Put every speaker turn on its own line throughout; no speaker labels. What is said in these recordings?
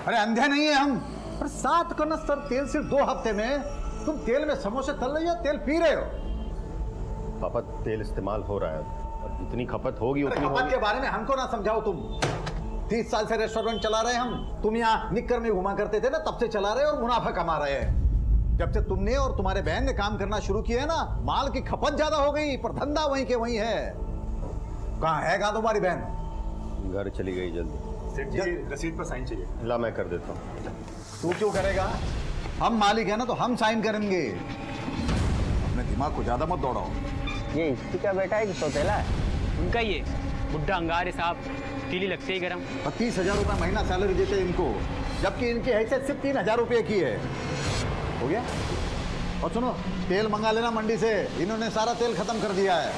अरे अंधे नहीं है हम। पर 7 कनस्तर तेल सिर्फ 2 हफ्ते में, तुम तेल में समोसे तल रही हो, तेल पी रहे हो।
पापा तेल इस्तेमाल हो रहा है, अब जितनी खपत होगी उतनी
खपत
होगी।
के बारे में हमको ना समझाओ तुम। 30 साल से रेस्टोरेंट चला रहे हैं हम। तुम यहाँ निक्कर में घुमा करते थे ना, तब से चला रहे और मुनाफा कमा रहे हैं। जब से तुमने और तुम्हारे बहन ने काम करना शुरू किया है ना, माल की खपत ज्यादा हो गई, पर धंधा वहीं के वहीं है। कहाँ है तुम्हारी बहन?
घर चली गई जल्दी।
सेठ जी रसीद पर साइन चाहिए।
ला मैं कर देता हूँ।
तू क्यों करेगा? हम मालिक है ना, तो हम साइन करेंगे। अपने दिमाग को ज्यादा मत दौड़ाओ।
ये इसी का बेटा है कि सौतेला है?
उनका ये बुढ़ा अंगार साहब, तीली लगते ही गरम।
30,000 रुपये महीना सैलरी देते हैं इनको, जबकि इनकी हैसियत सिर्फ 3,000 रुपये की है। हो गया? और सुनो, तेल मंगा लेना मंडी से, इन्होंने सारा तेल खत्म कर दिया है।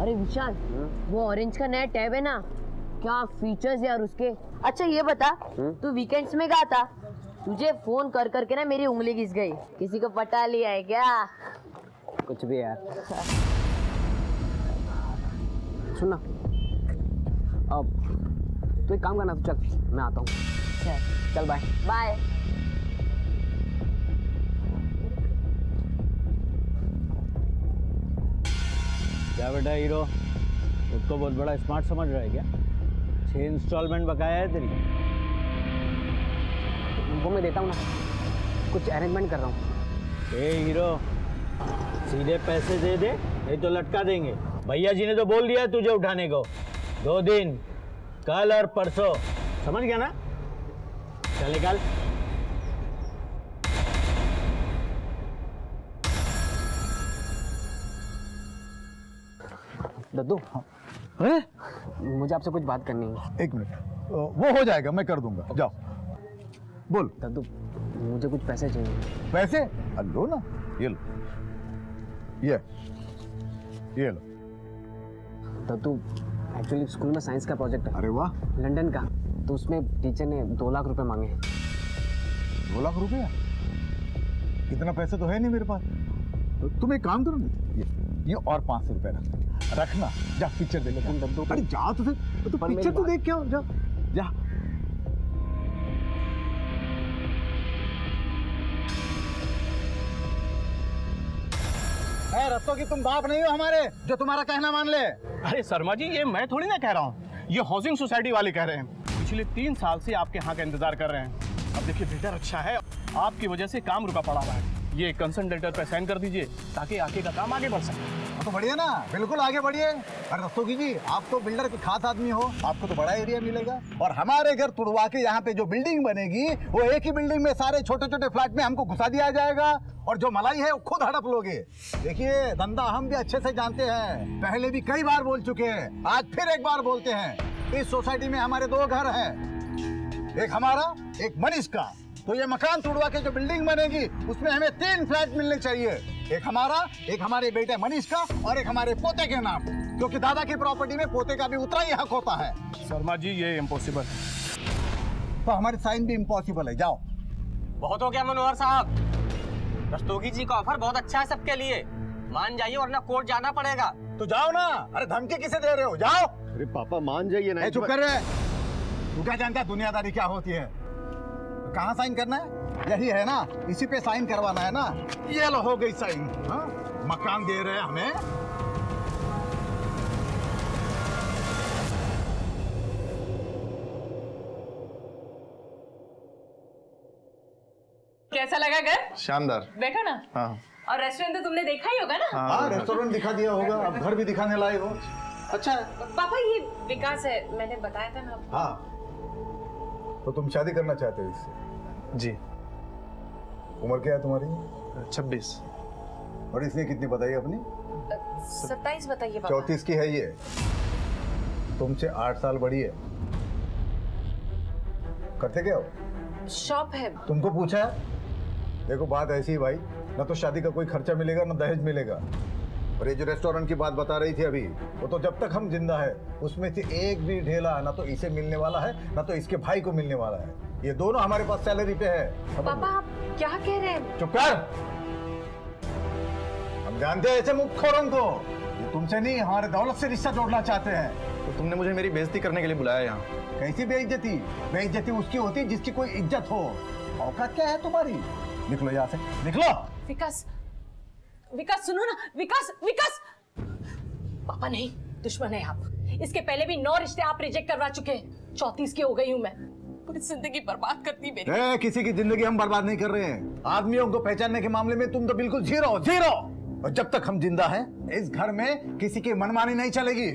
अरे विशाल, वो ऑरेंज का नया टैब है ना, क्या फीचर्स यार उसके। अच्छा ये बता, तू वीकेंड्स में गया था? तुझे फोन कर करके ना मेरी उंगली घिस गई। किसी को पटा लिया है क्या?
कुछ भी यार। सुन ना, अब तू एक काम करना, तो चल मैं आता हूँ। चल बाय
बाय।
क्या बेटा हीरो, खुद को बहुत बड़ा स्मार्ट समझ रहा है क्या? 6 इंस्टॉलमेंट बकाया है तेरी।
वो मैं देता हूँ ना, कुछ अरेंजमेंट कर रहा हूँ।
ए हीरो, सीधे पैसे दे दे, नहीं तो लटका देंगे। भैया जी ने तो बोल दिया है तुझे उठाने को। 2 दिन, कल और परसों, समझ गया ना? चल निकाल।
दद्दू,
अरे
मुझे आपसे कुछ बात करनी है।
1 मिनट, वो हो जाएगा, मैं कर दूंगा। जाओ बोल।
दद्दू, मुझे कुछ पैसे चाहिए।
पैसे? लो ना, ये लो, ये लो।
दद्दू, एक्चुअली स्कूल में साइंस का प्रोजेक्ट है।
अरे वाह,
लंदन का, तो उसमें टीचर ने 2 लाख रुपए मांगे हैं।
2 लाख रुपया? इतना पैसे तो है नहीं मेरे पास। तो तुम एक काम करो ना, ये और 500 रुपये रखना। जा पिक्चर देख ले।
दद्दू,
अरे जा तो
पर
पिक्चर तो
मेरी
देख के आओ, जा जा। रस्तों की तुम बाप नहीं हो हमारे, जो तुम्हारा कहना मान ले।
अरे शर्मा जी, ये मैं थोड़ी ना कह रहा हूँ, ये हाउसिंग सोसाइटी वाले कह रहे हैं। पिछले 3 साल से आपके यहाँ का इंतजार कर रहे हैं। अब देखिए वेदर अच्छा है, आपकी वजह से काम रुका पड़ा हुआ है। ये कंसर्न लेटर पर साइन कर दीजिए ताकि आगे का काम आगे बढ़ सके।
तो बढ़िया ना, बिल्कुल आगे बढ़िए। अरे रस्तोगी जी, आप तो बिल्डर के खास आदमी हो, आपको तो बड़ा एरिया मिलेगा। और हमारे घर तुड़वा के यहाँ पे जो बिल्डिंग बनेगी, वो एक ही बिल्डिंग में सारे छोटे छोटे फ्लैट में हमको घुसा दिया जाएगा, और जो मलाई है वो खुद हड़प लोगे। देखिए, धंधा हम भी अच्छे से जानते हैं, पहले भी कई बार बोल चुके हैं, आज फिर एक बार बोलते हैं। इस सोसाइटी में हमारे 2 घर हैं, एक हमारा, एक मनीष का। तो ये मकान तुड़वा के जो बिल्डिंग बनेगी, उसमें हमें 3 फ्लैट मिलने चाहिए। एक हमारा, एक हमारे बेटे मनीष का, और एक हमारे पोते के नाम, क्योंकि दादा की प्रॉपर्टी में पोते का भी उतना ही हक होता है।
शर्मा जी, ये इम्पॉसिबल है।
तो हमारी साइन भी इम्पॉसिबल है। जाओ।
बहुत हो गया मनोहर साहब, रस्तोगी जी का ऑफर बहुत अच्छा है सबके लिए। मान जाइए वरना कोर्ट जाना पड़ेगा।
तो जाओ ना। अरे धमकी किसे दे रहे हो? जाओ।
अरे पापा मान जाइए ना।
चुप कर रहे। तू क्या जानता है दुनियादारी क्या होती है? कहाँ साइन करना है? यही है ना, इसी पे साइन करवाना है ना। ये लो, हो गई साइन। हाँ, मकान दे रहे हैं हमें।
कैसा लगा घर?
शानदार।
बैठो ना।
हाँ
और रेस्टोरेंट तो तुमने देखा ही होगा ना?
हाँ, रेस्टोरेंट दिखा दिया होगा, अब घर भी दिखाने लाए हो। अच्छा है।
पापा, ये विकास है, मैंने बताया था ना आपको।
हाँ, तो तुम शादी करना चाहते हो इससे?
जी।
उम्र क्या है तुम्हारी?
26।
और इसने कितनी बताई अपनी?
27 बताइए पापा।
34 की है ये, तुमसे 8 साल बड़ी है। करते क्या हो?
शॉप है।
तुमको पूछा है? देखो बात ऐसी है भाई, ना तो शादी का कोई खर्चा मिलेगा ना दहेज मिलेगा। और ये जो रेस्टोरेंट की बात बता रही थी अभी, वो तो जब तक हम जिंदा है उसमें से एक भी ढेला ना तो इसे मिलने वाला है ना तो इसके भाई को मिलने वाला है। ये दोनों हमारे पास सैलरी पे है।
पापा आप क्या कह रहे हैं?
चुप कर। हम जानते हैं ऐसे मुफ्तखोरों को, ये तुमसे नहीं हमारे दौलत से रिश्ता जोड़ना चाहते हैं।
तो तुमने मुझे मेरी बेइज्जती करने के लिए बुलाया यहाँ?
कैसी बेइज्जती? बेइज्जती उसकी होती है जिसकी कोई इज्जत हो। औकात क्या है तुम्हारी? निकलो यहाँ से, निकलो।
विकास, विकास सुनो ना, विकास, विकास। पापा नहीं, दुश्मन है आप। इसके पहले भी 9 रिश्ते आप रिजेक्ट करवा चुके हैं। 34 की हो गई हूँ मैं। पूरी जिंदगी बर्बाद करती मेरी।
किसी की जिंदगी हम बर्बाद नहीं कर रहे हैं। आदमियों को पहचानने के मामले में तुम तो बिल्कुल जीरो जीरो। और जब तक हम जिंदा हैं, इस घर में किसी की मनमानी नहीं चलेगी।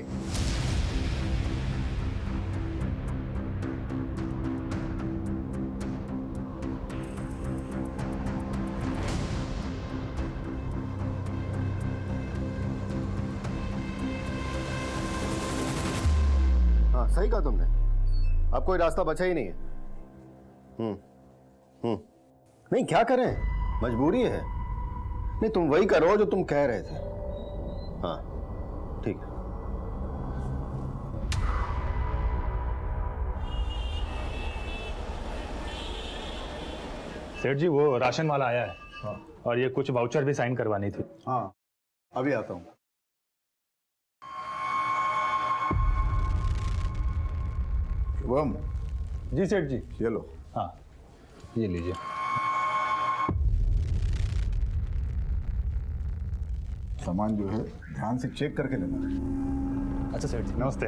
हाँ सही कहा तुमने, अब कोई रास्ता बचा ही नहीं है। नहीं क्या करें, मजबूरी है। नहीं तुम वही करो जो तुम कह रहे थे। हाँ ठीक है।
सेठ जी वो राशन वाला आया है। हाँ। और ये कुछ वाउचर भी साइन करवानी थी।
हाँ अभी आता हूँ। शुभम।
जी सेठ जी।
ये लो।
हाँ ये लीजिए।
सामान जो है ध्यान से चेक करके लेना।
अच्छा सेठ जी नमस्ते।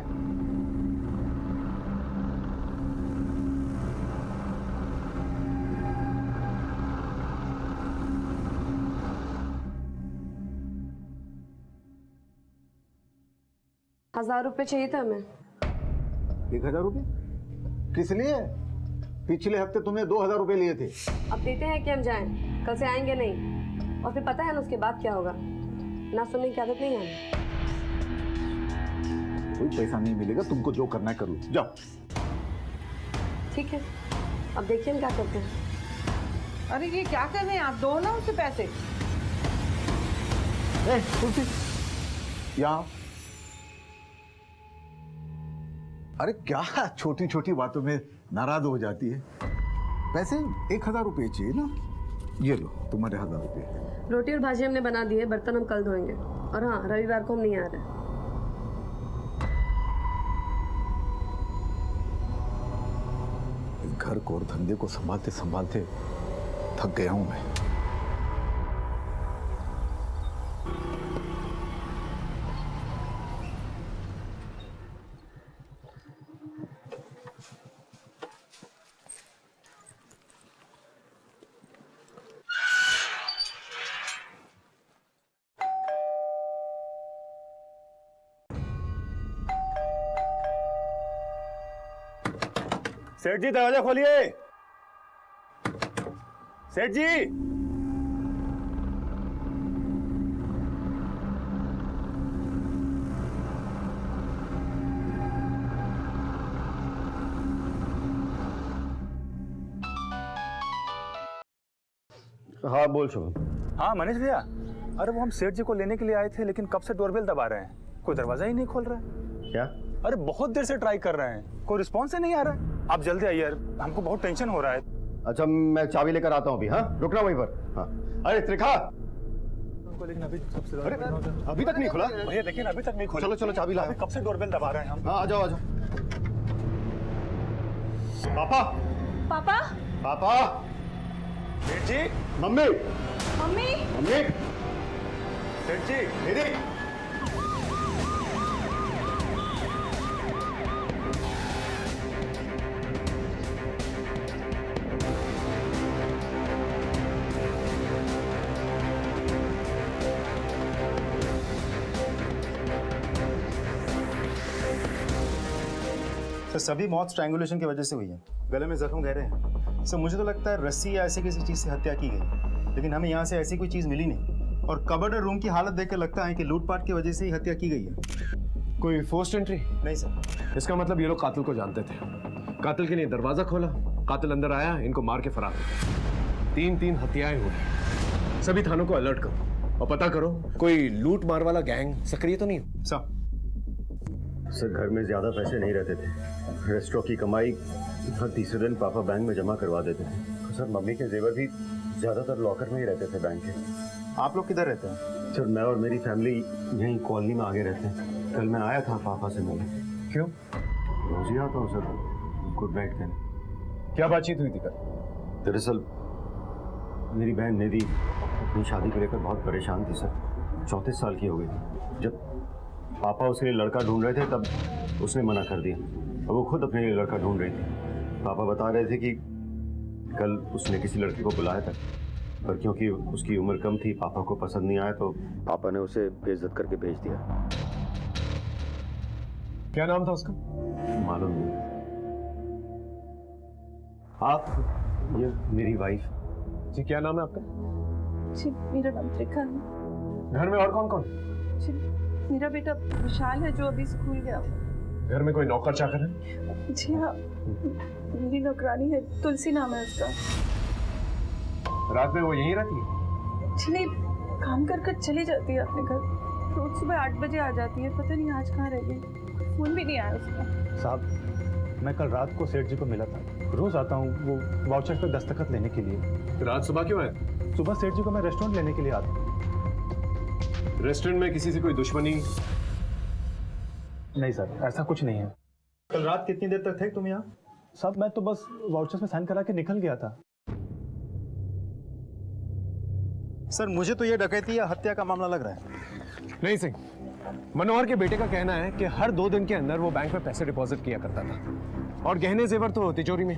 ₹1000 चाहिए था हमें।
1000 रुपये? किस लिए? पिछले हफ्ते तुमने 2000 रुपये लिए थे।
अब देते हैं कि हम जाएं, कल से आएंगे नहीं। और फिर पता है ना उसके बाद क्या होगा। ना सुनने की आदत नहीं है।
कोई पैसा नहीं मिलेगा, तुमको जो करना है कर लो, जाओ।
ठीक है, अब देखिए हम क्या करते हैं।
अरे ये क्या कर रहे हैं आप? दो ना उसे पैसे।
तुलसी यहाँ। अरे क्या छोटी छोटी बातों में नाराज हो जाती है। पैसे 1000 रुपये चाहिए ना, ये लो तुम्हारे 1000 रुपये।
रोटी और भाजी हमने बना दी है, बर्तन हम कल धोएंगे। और हाँ, रविवार को हम नहीं आ रहे।
इस घर को और धंधे को संभालते संभालते थक गया हूं मैं।
सेठ जी दरवाजा खोलिए। सेठ जी।
हाँ बोल शुभम।
हाँ मनीष भैया, अरे वो हम सेठ जी को लेने के लिए आए थे, लेकिन कब से डोरबेल दबा रहे हैं, कोई दरवाजा ही नहीं खोल रहा है।
क्या?
अरे बहुत देर से ट्राई कर रहे हैं, कोई रिस्पॉन्स ही नहीं आ रहा है। आप जल्दी आइए यार, हमको बहुत टेंशन हो रहा है।
अच्छा मैं चाबी लेकर आता हूँ अभी। हाँ रुकना वहीं पर। हाँ अरे त्रिखा,
लेकिन अभी
अभी तक नहीं खुला
भैया। देखिए अभी तक नहीं खोला।
चलो चलो चाबी लाओ।
कब से डोरबेल दबा रहे हैं हम।
हाँ आ जाओ आ जाओ। पापा
पापा,
पापा।
सेठ जी।
Mummy
mummy,
mummy.
सेठ जी
दीदी।
सर सभी मौत स्ट्रैंगुलेशन की वजह से हुई है। गले में जख्म गहरे हैं। सर मुझे तो लगता है रस्सी या ऐसी किसी चीज़ से हत्या की गई, लेकिन हमें यहाँ से ऐसी कोई चीज़ मिली नहीं। और कबर्ड और रूम की हालत देख कर लगता है कि लूटपाट की वजह से ही हत्या की गई है।
कोई फोर्स्ड एंट्री?
नहीं सर।
इसका मतलब ये लोग कातिल को जानते थे। कातिल के लिए दरवाजा खोला, कातिल अंदर आया, इनको मार के फरार हो गए। 3 हत्याएं हुई। सभी थानों को अलर्ट करो और पता करो कोई लूट मार वाला गैंग सक्रिय तो नहीं।
सर घर में ज्यादा पैसे नहीं रहते थे। रेस्टोरेंट की कमाई हर तीसरे दिन पापा बैंक में जमा करवा देते थे। सर मम्मी के जेवर भी ज्यादातर लॉकर में ही रहते थे बैंक के।
आप लोग किधर रहते हैं?
सर मैं और मेरी फैमिली यहीं कॉलोनी में आगे रहते हैं। कल मैं आया था पापा से मिलने।
क्यों?
रोज ही आता हूँ सर गुड नाइट कहने।
क्या बातचीत हुई थी कल?
दरअसल मेरी बहन निधि अपनी शादी को लेकर बहुत परेशान थी सर। 34 साल की हो गई थी। जब पापा उसके लिए लड़का ढूंढ रहे थे तब उसने मना कर दिया। अब वो खुद अपने लिए लड़का ढूंढ रही थी। पापा बता रहे थे कि कल उसने किसी लड़के को बुलाया था, पर क्योंकि उसकी उम्र कम थी, पापा को पसंद नहीं आया तो पापा ने उसे बेइज्जत करके भेज दिया।
क्या नाम था उसका?
मालूम नहीं। आप ये मेरी वाइफ।
जी क्या नाम है आपका?
जी मेरा नाम रेखा है।
घर में और कौन कौन?
जी मेरा बेटा विशाल है जो अभी स्कूल गया।
घर में कोई नौकर चाकर है?
जी हाँ, मेरी नौकरानी है, तुलसी नाम है उसका।
रात में वो यहीं रहती है?
जी नहीं, काम कर कर चली जाती है अपने घर। रोज सुबह 8 बजे आ जाती है, पता नहीं आज कहाँ रह गई। फोन भी नहीं आया उसका।
साहब मैं कल रात को सेठ जी को मिला था। रोज आता हूँ वो वाउचर पे दस्तखत लेने के लिए।
तो रात सुबह क्यों आए?
सुबह सेठ जी को मैं रेस्टोरेंट लेने के लिए आता हूँ।
रेस्टोरेंट में किसी से कोई दुश्मनी?
नहीं सर, ऐसा कुछ नहीं है।
कल रात कितनी देर तक थे तुम यहाँ?
साहब मैं तो बस वाउचर्स में साइन करा के निकल गया था।
सर मुझे तो ये डकैती या हत्या का मामला लग रहा है।
नहीं सिंह, मनोहर के बेटे का कहना है कि हर 2 दिन के अंदर वो बैंक में पैसे डिपॉजिट किया करता था और गहने जेवर तो तिजोरी में।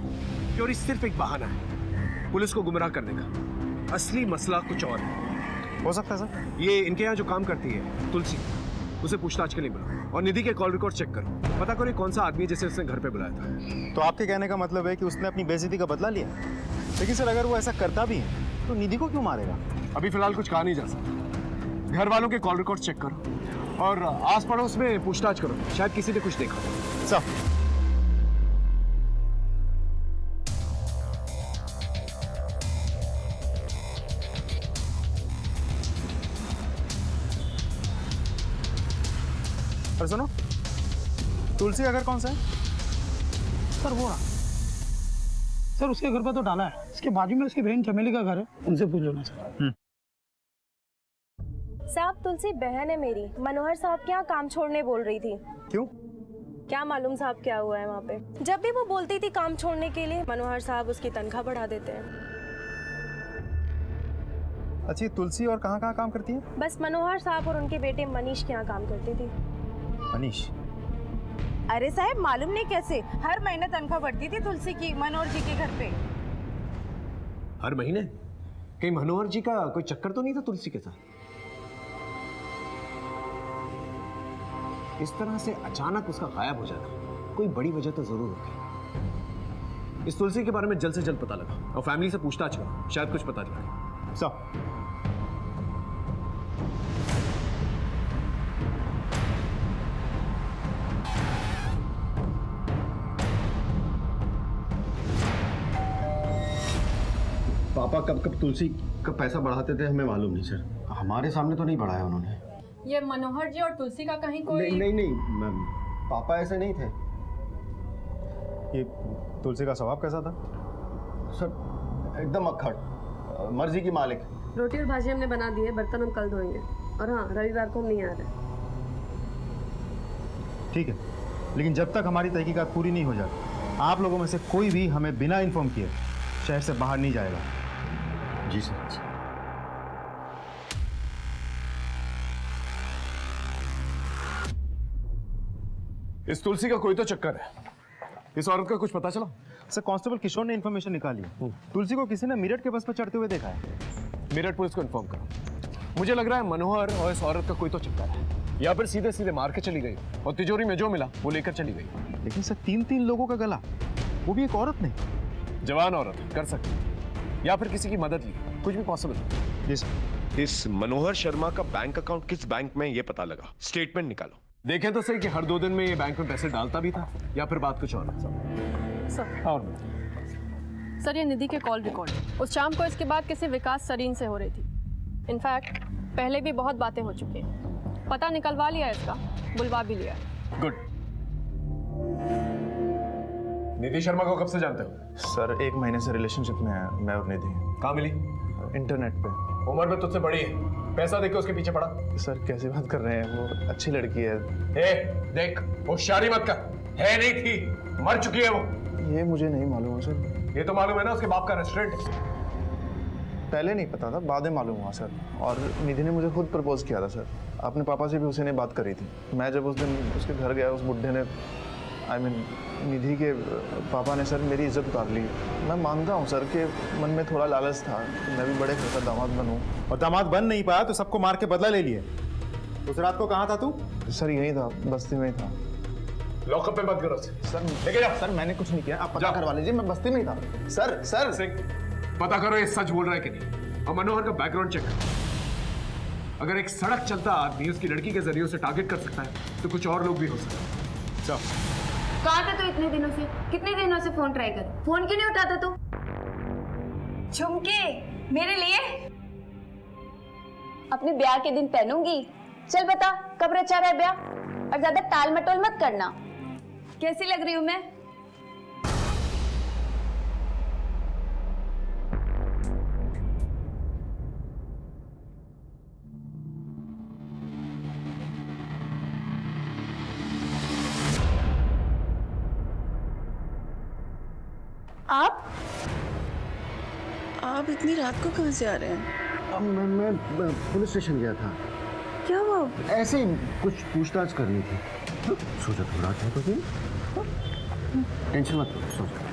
चोरी सिर्फ एक बहाना है पुलिस को गुमराह करने का। असली मसला कुछ और है।
हो सकता है सर।
ये इनके यहाँ जो काम करती है तुलसी, उसे पूछताछ के लिए बुलाओ और निधि के कॉल रिकॉर्ड चेक करो। पता करो कौन सा आदमी है जिसे उसने घर पे बुलाया था।
तो आपके कहने का मतलब है कि उसने अपनी बेइज्जती का बदला लिया। लेकिन सर अगर वो ऐसा करता भी है तो निधि को क्यों मारेगा?
अभी फिलहाल कुछ कहा नहीं जा सकता। घर वालों के कॉल रिकॉर्ड चेक करो और आस पड़ोस में पूछताछ करो, शायद किसी ने कुछ देखा हो।
सर और सुनो, तुलसी का घर कौन सा है?
सर वो सर उसके घर पर तो डाला है, इसके बाजू में उसकी बहन चमेली का घर है, उनसे पूछ लो ना सर।
साहब तुलसी बहन है मेरी, मनोहर साहब के यहाँ काम छोड़ने बोल रही थी।
क्यों?
क्या मालूम साहब क्या हुआ है वहाँ पे। जब भी वो बोलती थी काम छोड़ने के लिए, मनोहर साहब उसकी तनख्वाह बढ़ा देते हैं।
अच्छी तुलसी और कहाँ कहाँ काम करती है?
बस मनोहर साहब और उनके बेटे मनीष के यहाँ काम करती थी।
मनीष?
अरे साहब मालूम नहीं कैसे हर महीने तनख्वाह बढ़ती थी तुलसी की मनोहर जी के घर पे।
हर महीने? कहीं मनोहर जी का कोई चक्कर तो नहीं था तुलसी के साथ? इस तरह से अचानक उसका गायब हो जाना कोई बड़ी वजह तो जरूर होगी। इस तुलसी के बारे में जल्द से जल्द पता लगा और फैमिली से पूछताछ करो, शायद कुछ पता चले।
सब
पापा कब कब तुलसी का पैसा बढ़ाते थे हमें मालूम नहीं सर। हमारे सामने तो नहीं बढ़ाया उन्होंने।
ये मनोहर जी और तुलसी का कहीं कोई
नहीं मैम, पापा ऐसे नहीं थे।
ये तुलसी का स्वभाव कैसा था?
सर एकदम अक्खड़, मर्जी की मालिक।
रोटी और भाजी हमने बना दी है, बर्तन हम कल धोएंगे। और हाँ, रविवार को हम नहीं आ रहे।
ठीक है, लेकिन जब तक हमारी तहकीकात पूरी नहीं हो जाती, आप लोगों में से कोई भी हमें बिना इन्फॉर्म किए शहर से बाहर नहीं जाएगा।
जी सर।
इस तुलसी का कोई तो चक्कर है। इस औरत का कुछ पता चला?
सर कांस्टेबल किशोर ने इन्फॉर्मेशन निकाली है। तुलसी को किसी ने मेरठ के बस पर चढ़ते हुए देखा है।
मेरठ पुलिस को इन्फॉर्म करो। मुझे लग रहा है मनोहर और इस औरत का कोई तो चक्कर है, या फिर सीधे सीधे मार के चली गई और तिजोरी में जो मिला वो लेकर चली गई।
लेकिन सर 3 लोगों का गला, वो भी एक औरत नहीं।
जवान औरत कर सकती, या फिर किसी की मदद ली, कुछ भी पॉसिबल।
इस मनोहर शर्मा का बैंक अकाउंट किस बैंक में ये पता लगा, स्टेटमेंट निकालो।
देखें तो सही कि हर 2 दिन में ये बैंक में पैसे डालता भी था या फिर बात कुछ और।
सर ये निधि के कॉल रिकॉर्ड उस शाम को इसके बाद किसी विकास सरीन से हो रही थी। इनफैक्ट पहले भी बहुत बातें हो चुकी हैं। पता निकलवा लिया इसका, बुलवा भी लिया।
गुड। निधि शर्मा को कब से जानते हो?
सर 1 महीने से रिलेशनशिप में है मैं और निधि।
कहाँ मिली?
इंटरनेट पे।
उम्र में तुझसे बड़ी है, पैसा देके उसके पीछे पड़ा।
सर कैसी बात कर रहे हैं, वो अच्छी लड़की है।
ए, देख होशियारी मत कर। है नहीं थी, मर चुकी है वो।
ये मुझे नहीं मालूम है सर।
ये तो मालूम है ना, उसके बाप का रेस्टोरेंट है।
पहले नहीं पता था, बाद में मालूम हुआ सर। और निधि ने मुझे खुद प्रपोज किया था सर। अपने पापा से भी उसी ने बात करी थी। मैं जब उस दिन उसके घर गया, उस बुढ़े ने निधि के पापा ने सर मेरी इज्जत उतार ली। मैं मानता हूँ सर कि मन में थोड़ा लालच था कि मैं भी बड़े घर का दामाद बनूँ।
और दामाद बन नहीं पाया तो सबको मार के बदला ले लिए। उस रात को कहाँ था तू?
सर यहीं था, बस्ती में ही था।
लॉकअप में मत करो
सर।
लेके जाओ।
सर मैंने कुछ नहीं किया, आप पता करवा लीजिए, मैं बस्ती में ही था। सर
सिंह, पता करो ये सच बोल रहा है कि नहीं, और मनोहर का बैकग्राउंड चेक करो। अगर एक सड़क चलता आदमी उसकी लड़की के जरिए उसे टारगेट कर सकता है तो कुछ और लोग भी हो सकते हैं। चलो।
कहाँ था तू इतने दिनों से? कितने दिनों से फोन ट्राई कर, फोन क्यों नहीं उठाता तू?
झुमके मेरे लिए अपने ब्याह के दिन पहनूंगी। चल बता कब रचा रहा है ब्याह, और ज्यादा टाल मटोल मत करना। कैसी लग रही हूं मैं?
आप इतनी रात को कहाँ से आ रहे हैं?
मैं पुलिस स्टेशन गया था।
क्या हुआ?
ऐसे ही कुछ पूछताछ करनी थी। सोचा थोड़ा था तो फिर टेंशन मत लो, सोचा।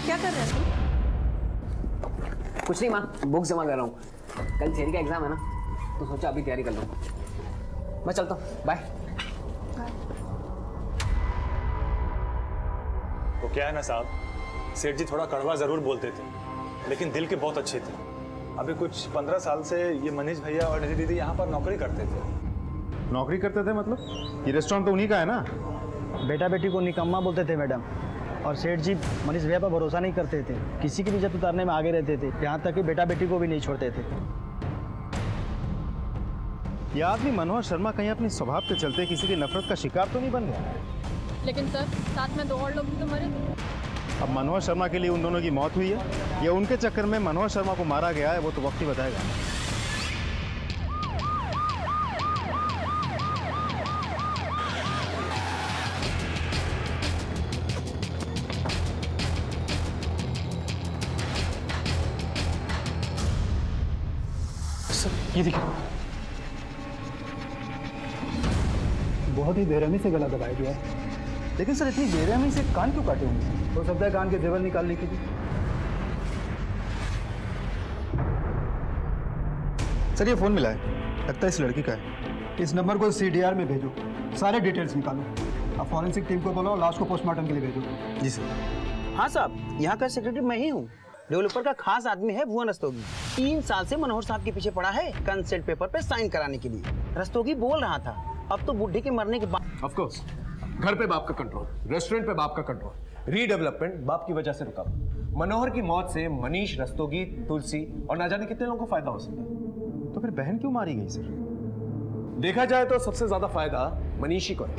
क्या कर रहे हैं?
कुछ नहीं माँ, बुक जमा कर रहा हूँ। कल थियरी का एग्जाम है ना, तो सोचा अभी तैयारी कर लूँ। मैं चलता हूँ, बाय।
वो क्या है ना साहब, सेठ जी थोड़ा कड़वा जरूर बोलते थे, लेकिन दिल के बहुत अच्छे थे। अभी कुछ 15 साल से ये मनीष भैया और निधि दीदी यहाँ पर नौकरी करते थे।
नौकरी करते थे मतलब? ये रेस्टोरेंट तो उन्हीं का है ना?
बेटा बेटी को निकम्मा बोलते थे मैडम, और सेठ जी मनीष भैया पर भरोसा नहीं करते थे, किसी की भी इज्जत उतारने में आगे रहते थे, यहाँ तक कि बेटा बेटी को भी नहीं छोड़ते थे।
ये आदमी मनोहर शर्मा कहीं अपने स्वभाव के चलते किसी की नफरत का शिकार तो नहीं बन गया?
लेकिन सर साथ में 2 और लोग भी तो मरे थे।
अब मनोहर शर्मा के लिए उन दोनों की मौत हुई है या उनके चक्कर में मनोहर शर्मा को मारा गया है, वो तो वक्त ही बताएगा।
ये देखिए, बहुत ही बेरहमी से गला दबाया गया है।
लेकिन सर इतनी बेरहमी से कान क्यों काटे होंगे?
हो सकता है कान के जेवर निकालने के लिए।
सर ये फोन मिला है, लगता है इस लड़की का है।
इस नंबर को CDR में भेजो, सारे डिटेल्स निकालो। अब फॉरेंसिक टीम को बोलो, लाश को पोस्टमार्टम के लिए भेजो।
जी सर।
हाँ साहब, यहाँ का सेक्रेटरी मैं ही हूँ। डेवलपर का खास आदमी है भुवन रस्तोगी। 3 साल से मनोहर साहब के पीछे पड़ा है कंसेंट पेपर पे साइन कराने के लिए। रस्तोगी बोल रहा था अब तो बुढ़े के मरने के बाद।
ऑफ कोर्स, घर पे बाप का कंट्रोल, रेस्टोरेंट पे बाप का कंट्रोल, रीडेवलपमेंट बाप की वजह से रुका। मनोहर की मौत से मनीष, रस्तोगी, तुलसी और ना जाने कितने लोगों को फायदा हो सकता है।
तो फिर बहन क्यों मारी गई सर?
देखा जाए तो सबसे ज्यादा फायदा मनीष ही को है,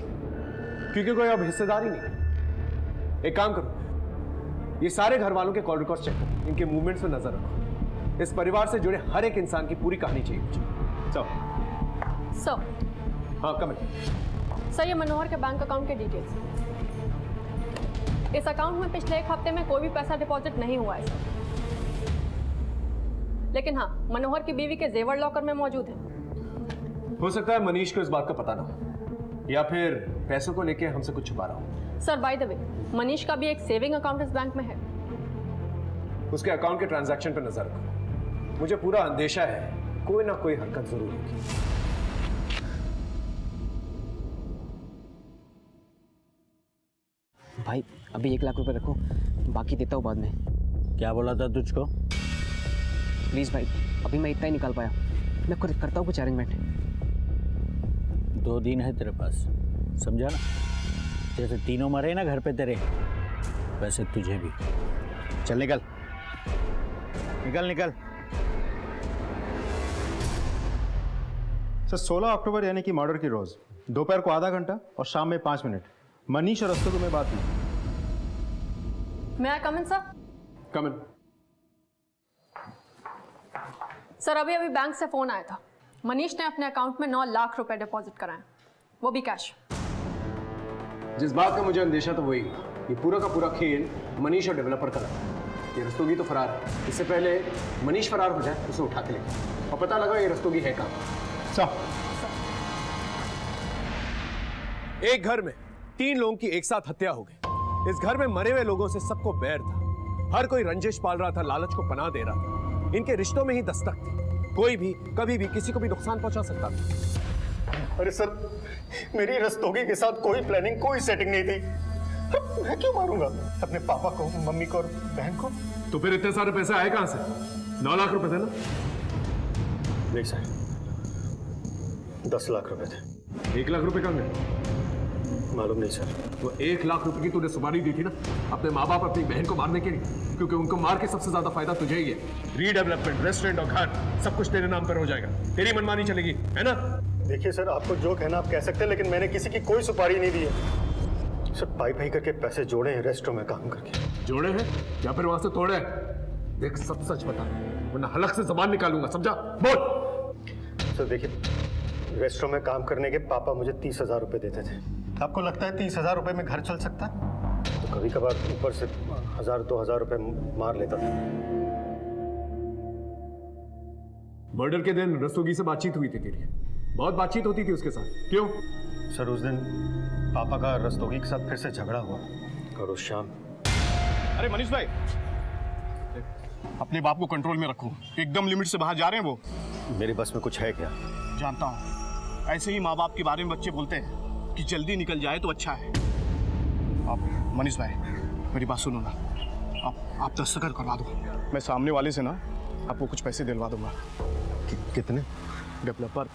क्योंकि कोई अब हिस्सेदार ही नहीं। एक काम करो, ये सारे घर वालों के कॉल रिकॉर्ड चेक करो, इनके मूवमेंट्स पे नजर रखो। इस परिवार से जुड़े हर एक इंसान की पूरी कहानी चाहिए मुझे। चलो।
सर।
हाँ कम है।
सर ये मनोहर के बैंक अकाउंट के डिटेल्स। इस अकाउंट में पिछले 1 हफ्ते में कोई भी पैसा डिपॉजिट नहीं हुआ है सर, लेकिन हाँ मनोहर की बीवी के जेवर लॉकर में मौजूद है।
हो सकता है मनीष को इस बात का पता ना हो, या फिर पैसों को लेके हमसे कुछ छुपा रहा हो।
Sir by the way, Manish का भी एक सेविंग अकाउंट इस बैंक में है।
उसके अकाउंट के ट्रांजैक्शन पर नजर रखो। मुझे पूरा अंदेशा है कोई ना कोई हरकत जरूर होगी।
भाई अभी 1 लाख रुपए रखो, बाकी देता हूँ बाद में।
क्या बोला था तुझको?
प्लीज भाई, अभी मैं इतना ही निकाल पाया, मैं खुद करता हूँ कुछ अरेंजमेंट।
2 दिन है तेरे पास, समझा ना? जैसे तीनों मरे ना घर पे तेरे, वैसे तुझे भी। चल निकल निकल निकल।
सर 16 अक्टूबर यानी कि मर्डर की रोज, दोपहर को आधा घंटा और शाम में 5 मिनट मनीष और रस्तोगी में बात हुई।
मैं कम इन सर?
कम इन।
सर अभी अभी बैंक से फोन आया था। मनीष ने अपने अकाउंट में 9 लाख रुपए डिपॉजिट कराए, वो भी कैश।
जिस बात का मुझे अंदेशा था वही, ये पूरा का पूरा खेल मनीष और डेवलपर का लगा। ये रस्तोगी तो फरार है, इससे पहले मनीष फरार हो जाए उसे उठा के लेके, और पता लगा ये रस्तोगी है कहाँ। एक घर में 3 लोगों की एक साथ हत्या हो गई। इस घर में मरे हुए लोगों से सबको बैर था, हर कोई रंजिश पाल रहा था, लालच को पनाह दे रहा था। इनके रिश्तों में ही दस्तक थी, कोई भी कभी भी किसी को भी नुकसान पहुंचा सकता था।
अरे सर, मेरी रस्तोगी के साथ कोई प्लानिंग, कोई सेटिंग नहीं थी। मैं क्यों मारूंगा अपने पापा को, मम्मी को और बहन को?
तो फिर इतने सारे पैसे आए कहां से? 9 लाख रुपए थे ना?
नहीं सर, 10 लाख रुपए थे।
1 लाख रुपए कहां गए?
मालूम नहीं सर।
वो 1 लाख रुपए की तूने सुपारी दी थी ना अपने माँ बाप अपनी बहन को मारने के लिए, क्योंकि उनको मार के सबसे ज्यादा फायदा तुझे ही है। रीडेवलपमेंट, रेस्टोरेंट और घर सब कुछ तेरे नाम पर हो जाएगा, तेरी मनमानी चलेगी, है ना?
देखिए सर, आपको जो कहना आप कह सकते हैं, लेकिन मैंने किसी की कोई सुपारी नहीं दी है सर। पाई पाई करके पैसे जोड़े हैं रेस्टोरेंट में काम करके।
जोड़े हैं या फिर वहां से तोड़े हैं? देख सब सच बता, वरना हलक से जबान निकालूंगा, समझा? बोल।
सर देखिए, रेस्टोरेंट में काम करने के पापा मुझे 30,000 रुपए देते थे। आपको लगता है 30,000 रुपए में घर चल सकता है? तो कभी कभार ऊपर से 1,000-2,000 रुपए मार लेता था।
मर्डर के दिन रस्तोगी से बातचीत हुई थी तेरी? बहुत बातचीत होती थी उसके साथ, क्यों?
सर उस दिन पापा का रस्तोगी के साथ फिर से झगड़ा हुआ, और उस शाम।
अरे मनीष भाई, अपने बाप को कंट्रोल में रखो, एकदम लिमिट से बाहर जा रहे हैं वो।
मेरे बस में कुछ है क्या?
जानता हूँ, ऐसे ही माँ बाप के बारे में बच्चे बोलते हैं कि जल्दी निकल जाए तो अच्छा है। आप मनीष भाई मेरी बात सुनो ना, आप दस्तखत करवा दो, मैं सामने वाले से ना आपको कुछ पैसे दिलवा दूंगा।
कितने?
डेवलपर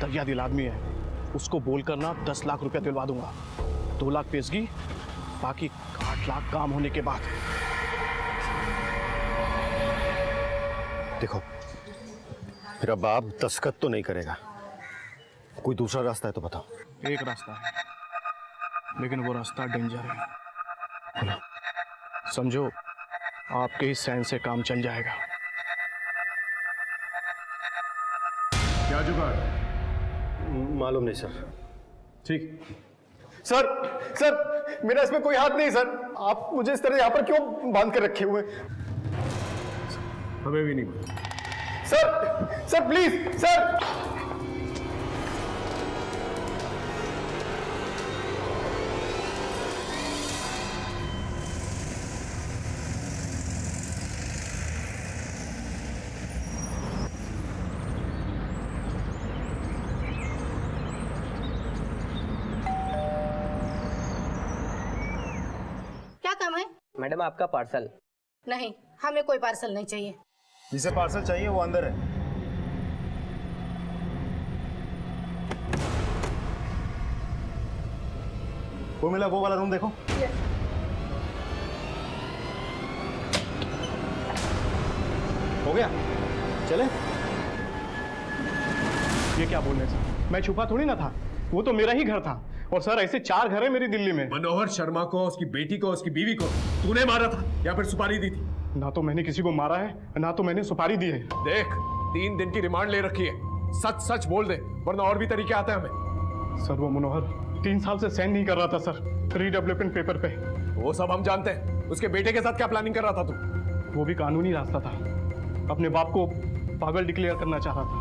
दरिया दिल आदमी है, उसको बोल कर ना 10 लाख रुपया दिलवा दूंगा। 2 लाख पेशगी, बाकी 8 लाख काम होने के बाद।
देखो, मेरा बाप दस्तखत तो नहीं करेगा, कोई दूसरा रास्ता है तो बताओ।
एक रास्ता है, लेकिन वो रास्ता डेंजर है। समझो आपके ही साइन से काम चल जाएगा।
क्या जुगाड़?
मालूम नहीं सर।
ठीक।
सर मेरा इसमें कोई हाथ नहीं सर। आप मुझे इस तरह यहाँ पर क्यों बांध कर रखे हुए?
हमें भी नहीं।
Sir please sir.
क्या काम है?
मैडम आपका पार्सल।
नहीं, हमें कोई पार्सल नहीं चाहिए।
जिसे पार्सल चाहिए वो अंदर है। वो मिला, वो वाला रूम देखो।
हो गया, चले। ये क्या बोल रहे सर? मैं छुपा थोड़ी ना था, वो तो मेरा ही घर था। और सर ऐसे 4 घर है मेरी दिल्ली में।
मनोहर शर्मा को, उसकी बेटी को, उसकी बीवी को तूने मारा था या फिर सुपारी दी थी?
ना तो मैंने किसी को मारा है, ना तो मैंने सुपारी दी है।
देख, 3 दिन की रिमांड ले रखी है, सच सच बोल दे, वरना और भी तरीके आते हैं हमें।
सर वो मनोहर 3 साल से साइन नहीं कर रहा था सर, रीडेवलपमेंट पेपर पे।
वो सब हम जानते हैं। उसके बेटे के साथ क्या प्लानिंग कर रहा था तू?
वो भी कानूनी रास्ता था, अपने बाप को पागल डिक्लेयर करना चाह रहा था।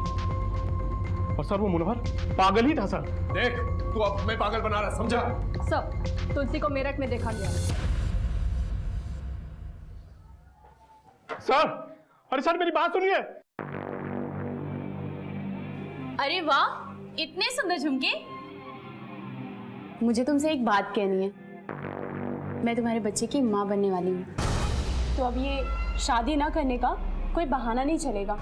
और सर वो मनोहर पागल ही था सर।
देख, तू अब मैं पागल बना रहा, समझा?
सर, तुलसी को मेरठ में देखा गया।
सर, अरे सर मेरी बात सुनिए।
अरे वाह, इतने सुंदर झुमके। मुझे तुमसे एक बात कहनी है। मैं तुम्हारे बच्चे की माँ बनने वाली हूँ, तो अब ये शादी ना करने का कोई बहाना नहीं चलेगा।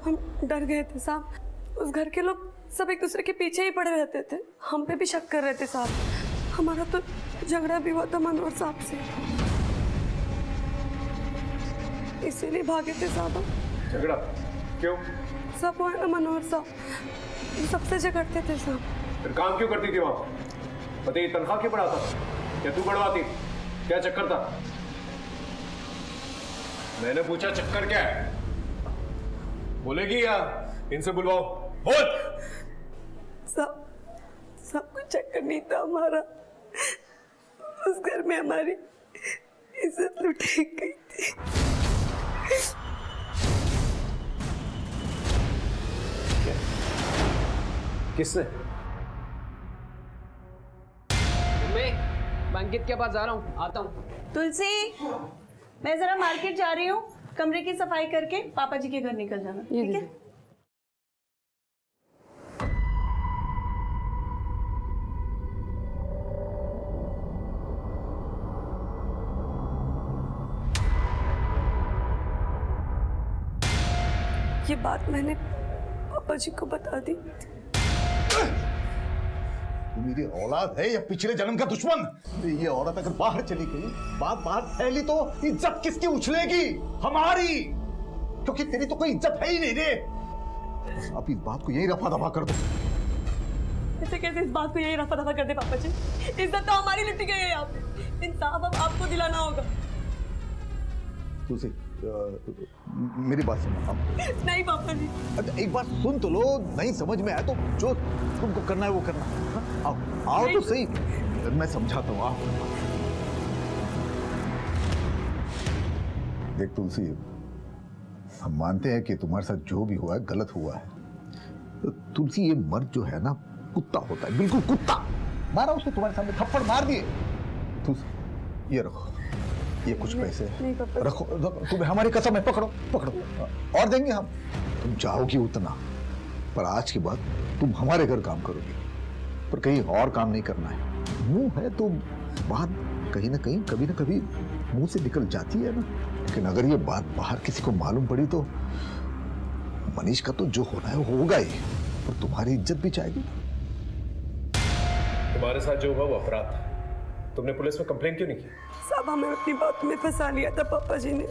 हम डर गए थे साहब। उस घर के लोग सब एक दूसरे के पीछे ही पड़े रहते थे, हम पे भी शक कर रहे थे साहब। हमारा तो झगड़ा भी हुआ था मनोहर साहब से, इसीलिए भागे थे साहब।
झगड़ा क्यों?
सब वो है ना मनोहर साहब, ये सबसे झगड़ते थे साहब।
फिर काम क्यों करती थी वहां? पता ये तनख्वाह क्यों बढ़ाता था? क्या तू बढ़वाती? क्या चक्कर था? मैंने पूछा चक्कर क्या है? बोलेगी या इनसे बुलवाओ? बोल।
सब कुछ चक्कर नहीं था हमारा, उस घर में हमारी इज्जत लुटाई गई थी।
किसने?
मैं अंकित के पास जा रहा हूँ, आता हूँ।
तुलसी, मैं जरा मार्केट जा रही हूँ, कमरे की सफाई करके पापा जी के घर निकल जाना, ठीक है?
ये बात मैंने पापा जी को बता दी।
तू मेरी औलाद है या पिछले जन्म का दुश्मन? ये औरत अगर बाहर चली गई, बात बाहर फैली तो इज्जत किसकी उछलेगी? हमारी, क्योंकि तेरी तो कोई इज्जत है ही नहीं रे। अब इस बात को यही रफा दफा कर दो।
ऐसे कैसे इस बात को यही रफा दफा कर दे पापा जी? इज्जत तो हमारी लुटी गई है यहाँ पे, इंसाफ अब आपको दिलाना होगा।
तुलसी, मेरी बात सुनो।
नहीं पापा जी।
अच्छा एक बात सुन तो लो, नहीं समझ में आया तो जो तुमको करना है वो करना। आओ तो सही, मैं समझाता हूँ। आओ। देख तुलसी, हम मानते हैं कि तुम्हारे साथ जो भी हुआ है गलत हुआ है। तो तुलसी, ये मर्द जो है ना कुत्ता होता है, बिल्कुल कुत्ता। मारा उसको, तुम्हारे सामने थप्पड़ मार दिए। तुलसी ये रखो, ये कुछ पैसे रखो, तुम्हें हमारी कसम है। पकड़ो पकड़ो, और देंगे हम। तुम चाहोगी उतना, पर आज के बाद तुम हमारे घर काम करोगी, पर कहीं और काम नहीं करना है। मुंह है तो बात कहीं ना कहीं कभी ना कभी मुंह से निकल जाती है ना, लेकिन अगर ये बात बाहर किसी को मालूम पड़ी तो मनीष का तो जो होना है वो होगा ही, और तुम्हारी इज्जत भी जाएगी।
तुम्हारे साथ जो हुआ वो अपराध था, तुमने पुलिस में कंप्लेंट क्यों नहीं की?
सब हमें अपनी बातों में फंसा लिया था पापा जी ने,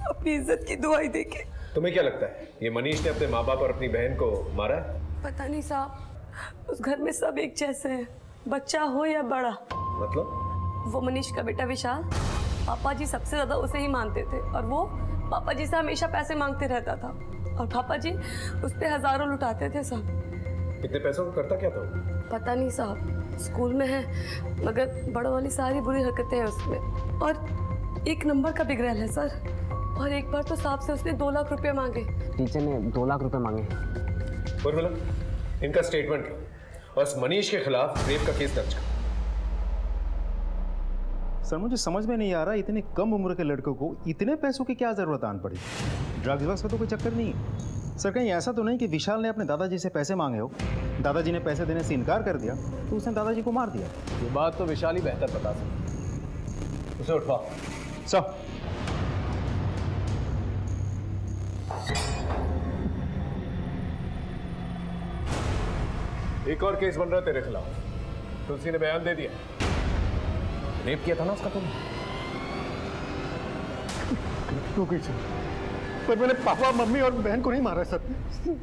अपनी इज्जत की दुआई देके।
तुम्हें क्या लगता है ये मनीष ने अपने माँ बाप और अपनी बहन को मारा है?
पता नहीं साहब, उस घर में सब एक जैसे हैं, बच्चा हो या बड़ा।
मतलब?
वो मनीष का बेटा विशाल, पापा जी सबसे ज्यादा उसे ही मानते थे, और वो पापा जी से हमेशा पैसे मांगते रहता था, और पापा जी उस पे हजारों लुटाते थे साहब।
इतने पैसों को करता क्या था?
पता नहीं साहब, स्कूल में है, मगर बड़ों वाली सारी बुरी हरकतें हैं उसमें, और एक नंबर का बिगड़ैल है सर। और एक बार तो साहब से उसने 2 लाख रुपए मांगे।
टीचर ने 2 लाख रुपए मांगे।
उर्मिला, इनका स्टेटमेंट लो और इस मनीष के खिलाफ रेप का केस दर्ज करो।
सर मुझे समझ में नहीं आ रहा, इतने कम उम्र के लड़कों को इतने पैसों की क्या जरूरत आन पड़ी? ड्रग्स का तो कोई चक्कर नहीं है सर। कहीं ऐसा तो नहीं कि विशाल ने अपने दादाजी से पैसे मांगे हो, दादाजी ने पैसे देने से इनकार कर दिया तो उसने दादाजी को मार दिया?
ये बात तो विशाल ही बेहतर बता सकता। उसे उठवाओ।
सर
एक और केस बन रहा है तेरे खिलाफ। तुलसी ने बयान दे दिया, रेप किया था ना उसका तुमने?
तो कुछ, पर मैंने पापा मम्मी और बहन को नहीं मारा सर।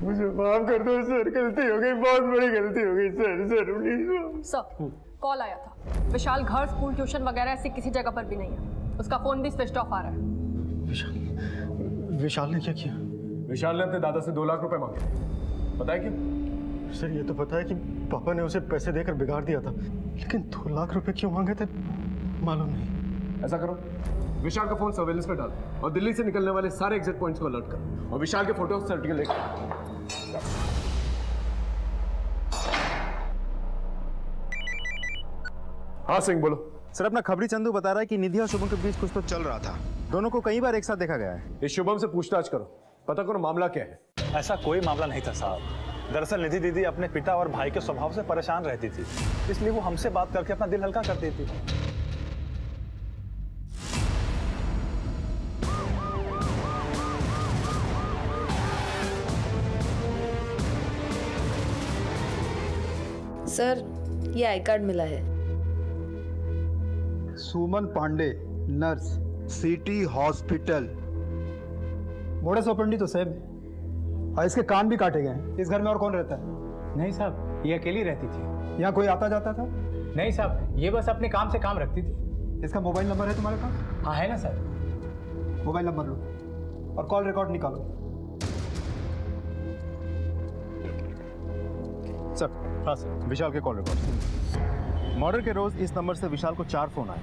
मुझे माफ कर दो सर, गलती हो गई, बहुत बड़ी गलती हो गई sir. Sir please
sir, call आया था। विशाल घर, स्कूल, ट्यूशन वगैरह ऐसी किसी जगह पर भी नहीं है। उसका फोन भी स्विच ऑफ आ रहा है।
विशाल ने क्या किया?
विशाल ने अपने दादा से 2 लाख रुपए मांगे। पता है क्यों?
सर ये तो पता है कि पापा ने उसे पैसे देकर बिगाड़ दिया था, लेकिन 2 लाख रुपए क्यों मांगे थे मालूम नहीं।
ऐसा करो, विशाल का फोन सर्वेलेंस पे डाल और दिल्ली से निकलने वाले सारे एग्जिट पॉइंट्स को अलर्ट करो, और विशाल के फोटो सर्टिफिकेट लेकर।
हाँ सिंह बोलो। सर अपना खबरी चंदू बता रहा है कि निधि और शुभम के बीच कुछ तो चल रहा था, दोनों को कई बार एक साथ देखा गया है।
इस शुभम से पूछताछ करो, पता करो मामला क्या है।
ऐसा कोई मामला नहीं था साहब। दरअसल निधि दीदी अपने पिता और भाई के स्वभाव से परेशान रहती थी, इसलिए वो हमसे बात करके अपना दिल हल्का करती थी।
सर ये आई कार्ड मिला है।
Suman Pandey, nurse, city hospital. Modus operandi तो सेम है और इसके कान भी काटे गए हैं। इस घर में और कौन रहता है?
नहीं साहब, ये अकेली रहती थी।
यहाँ कोई आता जाता था?
नहीं साहब, ये बस अपने काम से काम रखती थी।
इसका मोबाइल नंबर है तुम्हारे पास?
हाँ है ना सर।
मोबाइल नंबर लो और कॉल रिकॉर्ड निकालो।
सर, हाँ सर, विशाल के कॉल रिकॉर्ड। मर्डर के रोज इस नंबर से विशाल को 4 फोन आए।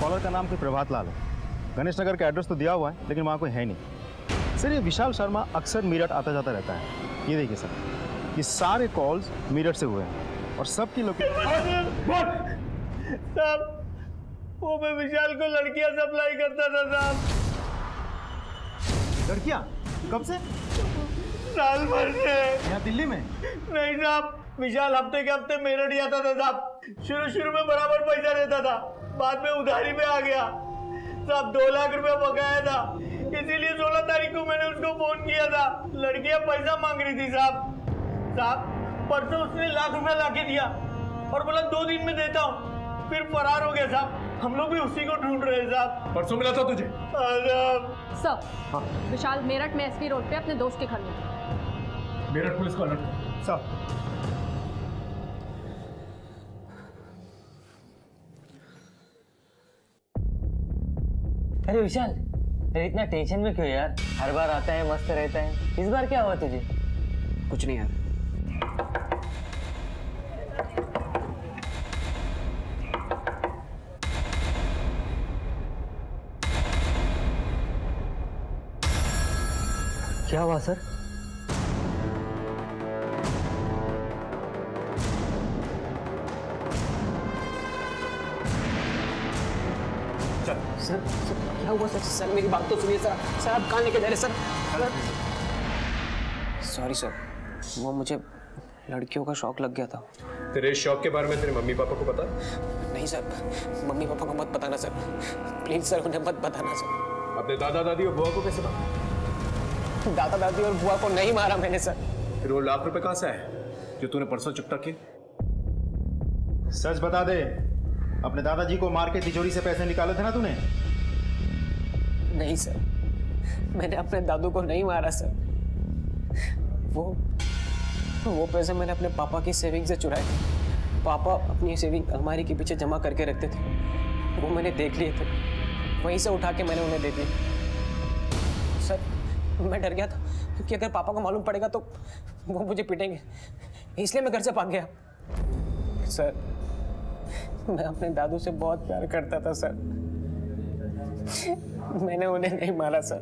कॉलर का नाम कोई प्रभात लाल है। गणेश नगर का एड्रेस तो दिया हुआ है लेकिन वहाँ कोई है नहीं। सर, ये विशाल शर्मा अक्सर मीरठ आता जाता रहता है। ये देखिए सर, ये सारे कॉल्स मीरठ से हुए हैं और सबकी लोकेशन।
साहब, वो मैं विशाल को लड़कियां सप्लाई करता था साहब।
लड़कियां? कब से?
साल भर से।
यहाँ दिल्ली में?
नहीं साहब, विशाल हफ्ते के हफ्ते मेरठ ही आता था साहब। शुरू में बराबर पैसा देता था, बाद में उधारी में आ गया साहब। 2 लाख रुपया बकाया था, इसीलिए 16 तारीख को मैंने उसको फोन किया था। लड़कियां पैसा मांग रही थी साहब। परसों उसने 1 लाख रुपया लाके दिया और बोला 2 दिन में देता हूँ, फिर फरार हो गया साहब। हम लोग भी उसी को ढूंढ रहे हैं साहब।
परसों मिला था तुझे?
सर, विशाल मेरठ में एसपी रोड पे अपने दोस्त के घर में।
मेरठ पुलिस को अलर्ट
सर।
अरे विशाल, अरे इतना टेंशन में क्यों यार? हर बार आता है मस्त रहता है, इस बार क्या हुआ तुझे?
कुछ नहीं यार।
क्या हुआ सर?
सर क्या हुआ सर? सर मेरी बात तो सुनिए सर। सर आप कहाँ लेके जा रहे सर? सॉरी सर, वो मुझे लड़कियों का शौक लग गया था।
तेरे शौक के बारे में तेरे मम्मी पापा को पता?
नहीं सर, मम्मी पापा को मत बताना सर, प्लीज सर, उन्हें मत बताना सर।
अपने दादा दादी और बुआ को कैसे पता?
दादा दादी और बुआ को नहीं मारा मैंने सर।
फिर वो 1 लाख रुपए कहाँ से आए जो तूने परसों चुकता किए?
सच बता दे, अपने दादाजी को मार के तिजोरी से पैसे निकाले थे ना तूने?
नहीं सर, मैंने अपने दादू को नहीं मारा सर। वो पैसे मैंने अपने पापा की सेविंग से चुराए थे। पापा अपनी सेविंग अलमारी के पीछे जमा करके रखते थे, वो मैंने देख लिए थे, वहीं से उठा के मैंने उन्हें दे दिए। सर मैं डर गया था कि अगर पापा को मालूम पड़ेगा तो वो मुझे पीटेंगे, इसलिए मैं घर से भाग गया। सर मैं अपने दादू से बहुत प्यार करता था सर, मैंने उन्हें नहीं मारा सर।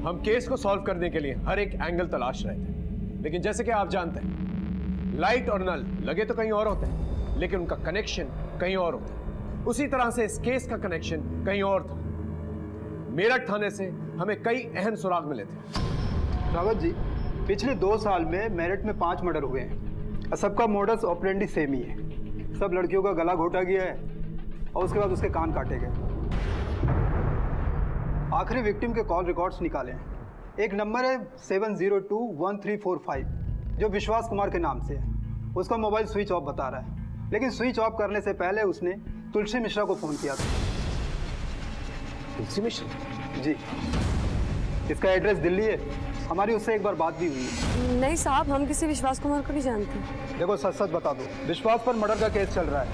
हम केस को सॉल्व करने के लिए हर एक एंगल तलाश रहे थे, लेकिन जैसे कि आप जानते हैं, लाइट और नल लगे तो कहीं और होते हैं, लेकिन उनका कनेक्शन कहीं और होता है। उसी तरह से इस केस का कनेक्शन कहीं और था। मेरठ थाने से हमें कई अहम सुराग मिले थे।
रावत जी, पिछले 2 साल में मेरठ में 5 मर्डर हुए हैं और सबका मोडस ऑपरेंडी सेम ही है। सब लड़कियों का गला घोटा गया है और उसके बाद उसके कान काटे गए। आखिरी विक्टिम के कॉल रिकॉर्ड्स निकाले हैं। एक नंबर है 7021345 जो विश्वास कुमार के नाम से है। उसका मोबाइल स्विच ऑफ बता रहा है, लेकिन स्विच ऑफ करने से पहले उसने तुलसी मिश्रा को फ़ोन किया था।
तुलसी मिश्रा?
जी, इसका एड्रेस दिल्ली है। हमारी उससे एक बार बात भी हुई है।
नहीं साहब, हम किसी विश्वास कुमार को नहीं जानते।
देखो सच सच बता दो, विश्वास पर मर्डर का केस चल रहा है।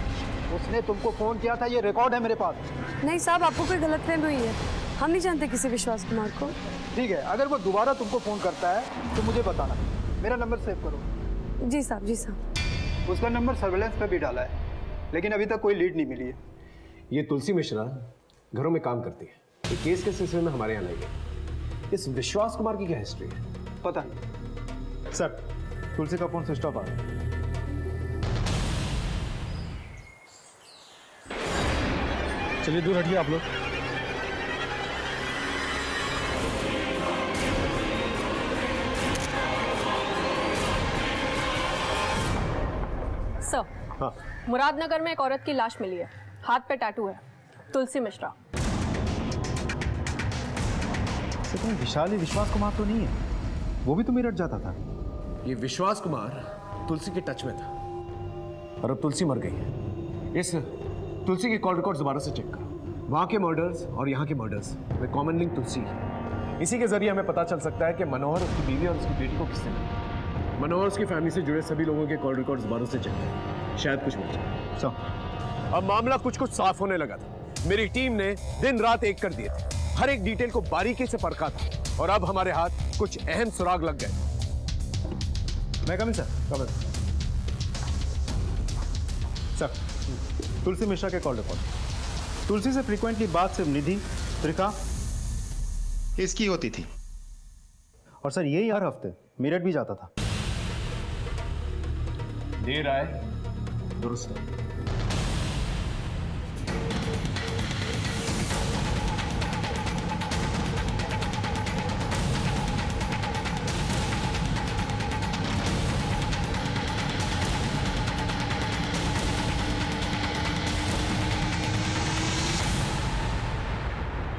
उसने तुमको फ़ोन किया था, ये रिकॉर्ड है मेरे पास।
नहीं साहब, आपको कोई गलतफहमी हुई है, हम नहीं जानते किसी विश्वास कुमार को।
ठीक है, अगर वो दोबारा तुमको फ़ोन करता है तो मुझे बताना। मेरा नंबर सेव करो।
जी साहब, जी साहब।
उसका नंबर सर्वेलेंस पे भी डाला है, लेकिन अभी तक कोई लीड नहीं मिली है।
ये तुलसी मिश्रा घरों में काम करती है। ये केस के सिलसिले में हमारे यहाँ लाई है। इस विश्वास कुमार की क्या हिस्ट्री है?
पता नहीं
सर। तुलसी का फोन स्विच ऑफ आ गया।
चलिए दूर हटिए आप लोग।
सर,
हाँ।
मुरादनगर में एक औरत की लाश मिली है, हाथ पे टैटू है, तुलसी मिश्रा।
विशाल ही विश्वास कुमार तो नहीं है? वो भी तो मेरठ जाता था।
ये विश्वास कुमार तुलसी के टच में था और अब तुलसी मर गई है। इस तुलसी के कॉल रिकॉर्ड्स दोबारा से चेक करो। वहां के मर्डर्स और यहाँ के मर्डर्स में कॉमन लिंक तुलसी है। इसी के जरिए हमें पता चल सकता है कि मनोहर उसकी बीवी और उसकी बेटी को किसने मारा। मनोहर उसकी फैमिली से जुड़े सभी लोगों के कॉल रिकॉर्ड्स दोबारा से चेक करें, शायद कुछ मिल जाए। अब मामला कुछ साफ होने लगा था। मेरी टीम ने दिन रात एक कर दिए थे, हर एक डिटेल को बारीकी से परखा था और अब हमारे हाथ कुछ अहम सुराग लग गए।
मैं coming sir? Coming sir. Tulsi Mishra के कॉल रिकॉर्ड। तुलसी से फ्रीक्वेंटली बात सिर्फ निधि, त्रिका इसकी होती थी और सर यही हर हफ्ते मेरठ भी जाता था।
देर आए दुरुस्त है।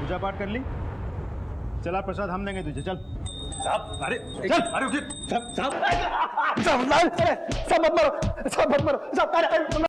पूजा पाठ कर ली? चला प्रसाद हम देंगे तुझे, चल।
साहब अरे
चल।
अरे
साहब मत मारो, साहब मत मारो, साहब